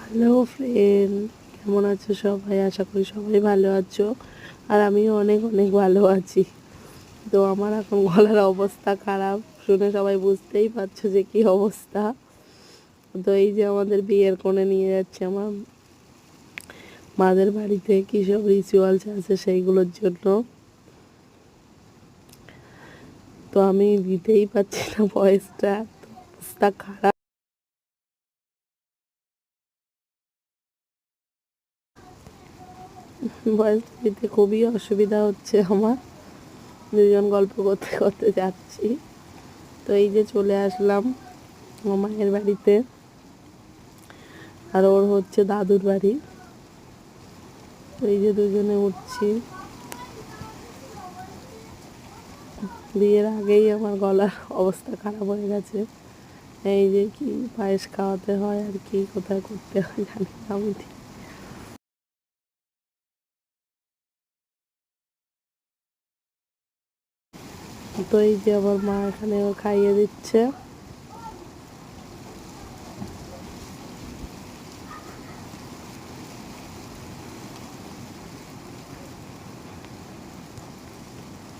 Hello friend, কেমন আছো সবাই? আশা করি সবাই ভালো আছো। আর আমিও অনেক অনেক ভালো আছি। তো আমার এখন গলার অবস্থা খারাপ, শুনে সবাই বুঝতেই পারছো যে কি অবস্থা। তো এই যে আমাদের বিয়ের কোণে নিয়ে যাচ্ছে আমার মাদের বাড়িতে, কী সব রিচুয়ালস আছে সেইগুলোর জন্য। তো আমি দিতেই পারছি না ভয়েসটা, অবস্থা খারাপ। ভয়েস দিতে খুবই অসুবিধা হচ্ছে আমার। দুজন গল্প করতে করতে যাচ্ছি। তো এই যে চলে আসলাম আমার মায়ের বাড়িতে, আর ওর হচ্ছে দাদুর বাড়ি। তো এই যে দুজনে উঠছি। বিয়ের আগেই আমার গলার অবস্থা খারাপ হয়ে গেছে। এই যে কি পায়েস খাওয়াতে হয় আর কি কোথায় করতে হয় জানি না আমি ঠিক। তো এই যে আমার মা এখানে খাইয়ে দিচ্ছে।